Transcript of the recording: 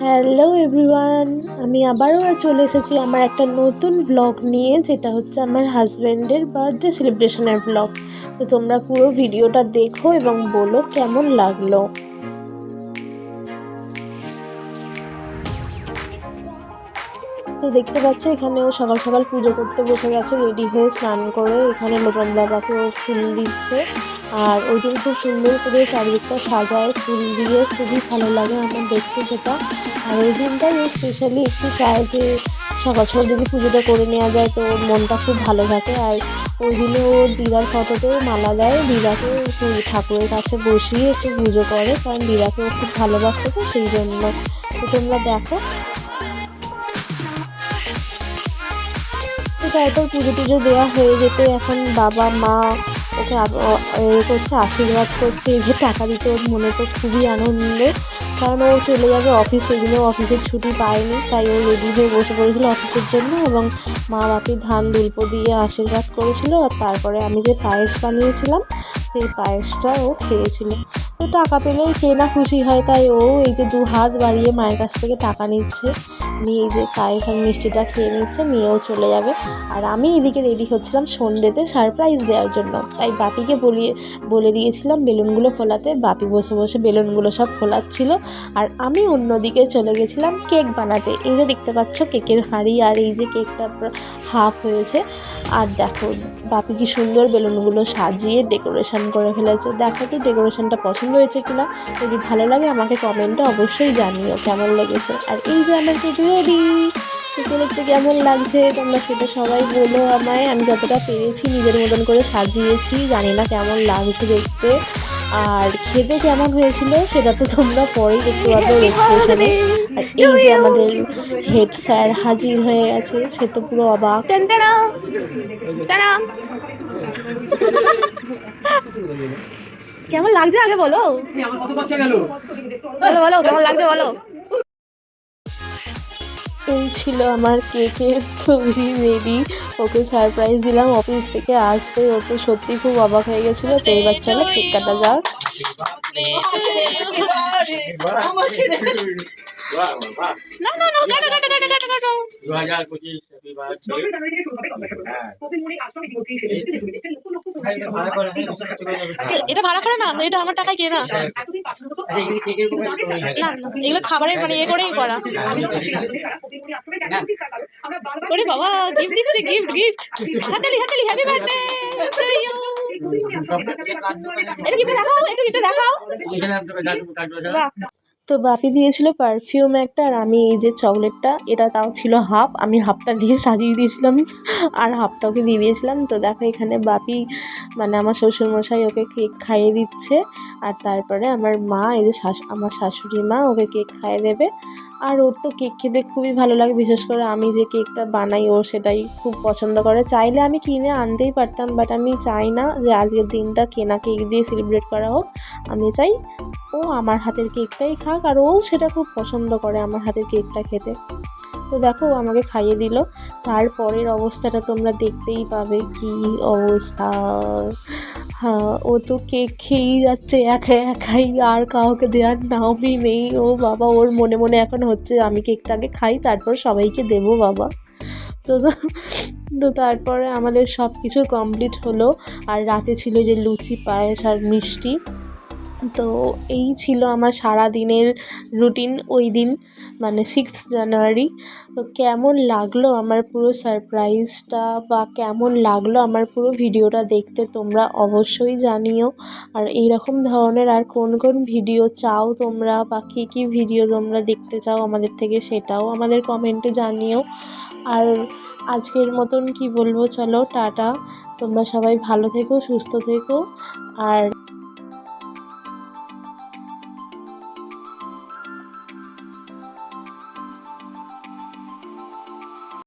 Hello everyone, আমি আবারও চলে এসেছি আমার একটা নতুন ব্লগ নিয়ে, যেটা হচ্ছে আমার হাজব্যান্ডের বার্থডে সেলিব্রেশনের ব্লগ। তো তোমরা পুরো ভিডিওটা দেখো এবং বলো কেমন লাগলো। তো দেখতে পাচ্ছ এখানে ও সকাল সকাল পুজো করতে বসে গেছে, রেডি হয়ে স্নান করে। এখানে লোকন বাবাকে ও ফুল দিচ্ছে, আর ওই দিন খুব সুন্দর করে চারিদিকটা সাজায় ফুল দিয়ে, খুবই ভালো লাগে আমার দেখতে সেটা। আর ওই দিনটাই ও স্পেশালি একটু চায় যে সকাল সকাল যদি পুজোটা করে নেওয়া যায় তো ওর মনটা খুব ভালো থাকে। আর ওই দিনে ও দিদার ফটোতেও মালা দেয়, দিদাকে ঠাকুরের কাছে বসিয়ে একটু পুজো করে, কারণ দিদাকে ও খুব ভালোবাসতো, তো সেই জন্য। তো তোমরা দেখো। তো তারপর পুজো টুজো দেওয়া হয়ে যেতে এখন বাবা মা ওকে করছে, আশীর্বাদ করছে। এই যে টাকা দিতে ওর মনে তো খুবই আনন্দ, কারণ ও চলে যাবে অফিস, সেদিনও অফিসের ছুটি পায়নি, তাই ও রেডি হয়ে বসে পড়েছিল অফিসের জন্য। এবং মা বাপি ধান দুল্প দিয়ে আশীর্বাদ করেছিল, আর তারপরে আমি যে পায়েস বানিয়েছিলাম সেই পায়েসটা ও খেয়েছিল। তো টাকা পেলেই কে না খুশি হয়, তাই ও এই যে 2 হাত বাড়িয়ে মায়ের কাছ থেকে টাকা নিচ্ছে, নিয়ে এই যে পায়েস আর মিষ্টিটা খেয়ে নিচ্ছে, নিয়েও চলে যাবে। আর আমি এদিকে রেডি হচ্ছিলাম সন্ধ্যেতে সারপ্রাইজ দেওয়ার জন্য, তাই বাপিকে বলে দিয়েছিলাম বেলুনগুলো ফোলাতে। বাপি বসে বসে বেলুনগুলো সব ফোলাচ্ছিল, আর আমি অন্যদিকে চলে গেছিলাম কেক বানাতে। এই যে দেখতে পাচ্ছ কেকের হাঁড়ি, আর এই যে কেকটা হাফ হয়েছে। আর দেখো বাপি কি সুন্দর বেলুনগুলো সাজিয়ে ডেকোরেশন করে ফেলেছে। দেখো তো ডেকোরেশনটা পছন্দ হয়েছে কিনা, যদি ভালো লাগে আমাকে কমেন্টে অবশ্যই জানিও কেমন লেগেছে। আর এই যে আমার কেক রেডি, কেকে দেখতে কেমন লাগছে তোমরা সেটা সবাই বলো আমায়। আমি যতটা পেরেছি নিজের মতন করে সাজিয়েছি, জানি না কেমন লাগছে দেখতে, আর খেতে কেমন হয়েছিল সেটা তো তোমরা পরেই দেখতে পাবে এক্সপ্রেশনে। আর এই যে আমাদের হেড স্যার হাজির হয়ে গেছে, সে তো পুরো অবাক। কেমন লাগছে আগে বলো, বলো বলো কেমন লাগছে বলো। এই ছিল আমার কেকের তৈরি রেডি, ওকে সারপ্রাইজ দিলাম অফিস থেকে আসতে, ও তো সত্যি খুব অবাক হয়ে গেছিলো। তো এবার চলো কেক কাটা যাক। না না না, কাটো কাটো কাটো কাটো কাটো। 2025 এটা ভাড়া করে না, এটা আমার টাকায় কেনা। না না, এগুলো খাবারের মানে এ করেই করা। ওরে বাবা, গিফট দিচ্ছে, গিফট গিফট। হাতালি হাতালি, হ্যাপি বার্থডে টু ইউ। এটা গিফট দেখাও, একটু গিফট দেখাও। বাহ। তো বাপি দিয়েছিল পারফিউম একটা, আর আমি এই যে চকলেটটা, এটা তাও ছিল হাফ, আমি হাফটা দিয়ে সাজিয়ে দিয়েছিলাম আর হাফটা ওকে দিয়ে দিয়েছিলাম। তো দেখো এখানে বাপি মানে আমার শ্বশুরমশাই ওকে কেক খাইয়ে দিচ্ছে, আর তারপরে আমার মা এই যে আমার শাশুড়ি মা ওকে কেক খাইয়ে দেবে। আর ওর তো কেক খেতে খুবই ভালো লাগে, বিশেষ করে আমি যে কেকটা বানাই ও সেটাই খুব পছন্দ করে। চাইলে আমি কিনে আনতেই পারতাম, বাট আমি চাই না যে আজকের দিনটা কেনা কেক দিয়ে সেলিব্রেট করা হোক। আমি চাই ও আমার হাতের কেকটাই খাক, আর ও সেটা খুব পছন্দ করে আমার হাতের কেকটা খেতে। তো দেখো ও আমাকে খাইয়ে দিল, তারপরের অবস্থাটা তোমরা দেখতেই পাবে কি অবস্থা। হ্যাঁ, ও তো কেক খেয়েই যাচ্ছে একা একাই, আর কাউকে দেওয়ার নামই নেই। ও বাবা, ওর মনে মনে এখন হচ্ছে আমি কেকটাকে খাই তারপর সবাইকে দেবো বাবা। তো তো তারপরে আমাদের সব কিছু কমপ্লিট হলো, আর রাতে ছিল যে লুচি পায়েস আর মিষ্টি। তো এই ছিল আমার সারা দিনের রুটিন ওই দিন, মানে 6th জানুয়ারি। তো কেমন লাগলো আমার পুরো সারপ্রাইজটা, বা কেমন লাগলো আমার পুরো ভিডিওটা দেখতে তোমরা অবশ্যই জানিও। আর এই রকম ধরনের আর কোন কোন ভিডিও চাও তোমরা, বা কী কী ভিডিও তোমরা দেখতে চাও আমাদের থেকে সেটাও আমাদের কমেন্টে জানিও। আর আজকের মতন কি বলবো, চলো টাটা, তোমরা সবাই ভালো থেকো, সুস্থ থেকো। আর